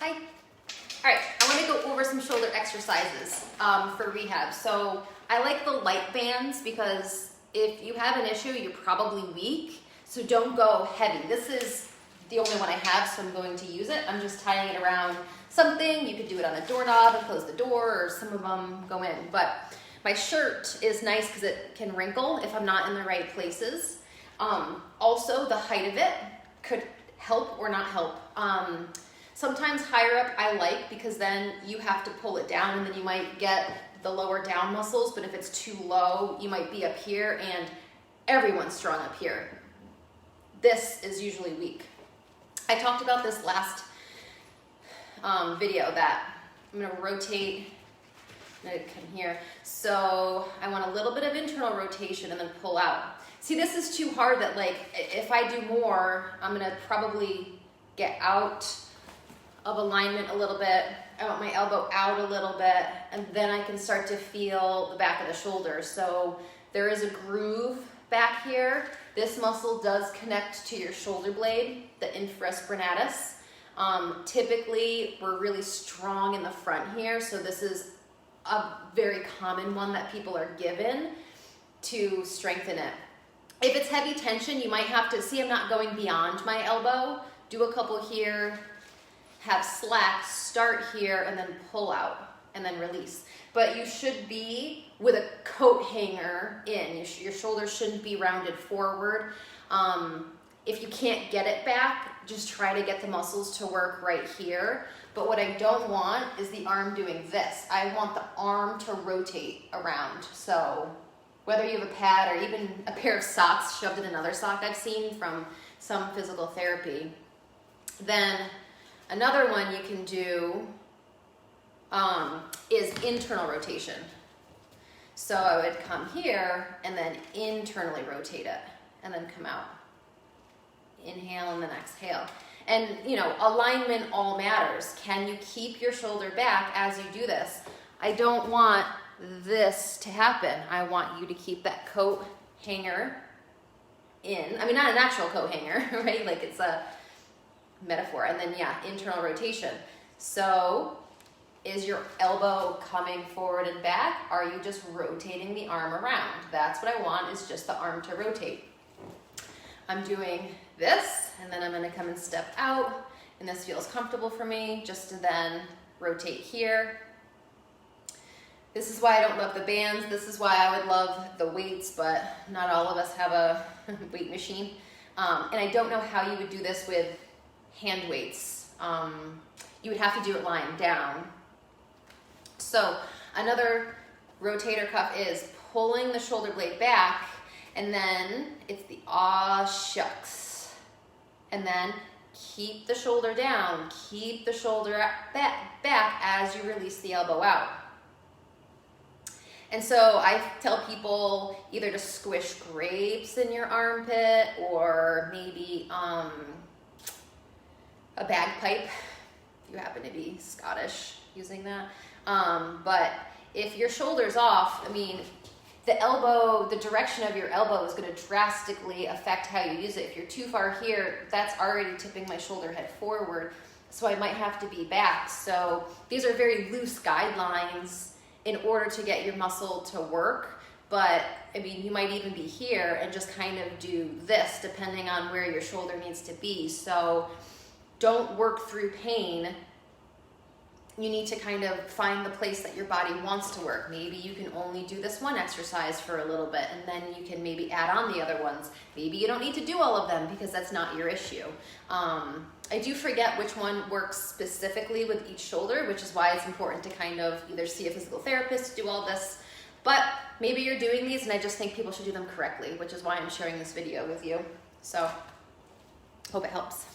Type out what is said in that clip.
Hi. All right, I want to go over some shoulder exercises for rehab. So I like the light bands because if you have an issue, you're probably weak. So don't go heavy. This is the only one I have, so I'm going to use it. I'm just tying it around something. You could do it on a doorknob and close the door, or some of them go in. But my shirt is nice because it can wrinkle if I'm not in the right places. Also, the height of it could help or not help. Sometimes higher up I like because then you have to pull it down and then you might get the lower down muscles, but if it's too low, you might be up here and everyone's strong up here. This is usually weak. I talked about this last video that I'm gonna rotate, I'm gonna come here. So I want a little bit of internal rotation and then pull out. See, this is too hard that like, if I do more, I'm gonna probably get out of alignment a little bit. I want my elbow out a little bit, and then I can start to feel the back of the shoulder. So there is a groove back here. This muscle does connect to your shoulder blade, the infraspinatus. Typically, we're really strong in the front here, so this is a very common one that people are given to strengthen it. If it's heavy tension, you might have to, see I'm not going beyond my elbow, do a couple here, have slack, start here, and then pull out, and then release. But you should be with a coat hanger in. Your shoulders shouldn't be rounded forward. If you can't get it back, just try to get the muscles to work right here. But what I don't want is the arm doing this. I want the arm to rotate around. So whether you have a pad or even a pair of socks shoved in another sock I've seen from some physical therapy, then another one you can do is internal rotation. So I would come here and then internally rotate it and then come out. Inhale and then exhale. And you know, alignment all matters. Can you keep your shoulder back as you do this? I don't want this to happen. I want you to keep that coat hanger in. I mean, not an actual coat hanger, right? Like it's a metaphor. And then yeah, internal rotation. So is your elbow coming forward and back? Are you just rotating the arm around? That's what I want, is just the arm to rotate. I'm doing this, and then I'm gonna come and step out, and this feels comfortable for me, just to then rotate here. This is why I don't love the bands. This is why I would love the weights, but not all of us have a weight machine. And I don't know how you would do this with hand weights. You would have to do it lying down. So another rotator cuff is pulling the shoulder blade back, and then it's the aw shucks. And then keep the shoulder down, keep the shoulder back as you release the elbow out. And so I tell people either to squish grapes in your armpit or maybe a bagpipe, if you happen to be Scottish using that. But if your shoulder's off, I mean, the elbow, the direction of your elbow is going to drastically affect how you use it. If you're too far here, that's already tipping my shoulder head forward, so I might have to be back. So these are very loose guidelines in order to get your muscle to work. But I mean, you might even be here and just kind of do this depending on where your shoulder needs to be. So don't work through pain. You need to kind of find the place that your body wants to work. Maybe you can only do this one exercise for a little bit, and then you can maybe add on the other ones. Maybe you don't need to do all of them because that's not your issue. I do forget which one works specifically with each shoulder, which is why it's important to kind of either see a physical therapist to do all this, but maybe you're doing these and I just think people should do them correctly, which is why I'm sharing this video with you. So, hope it helps.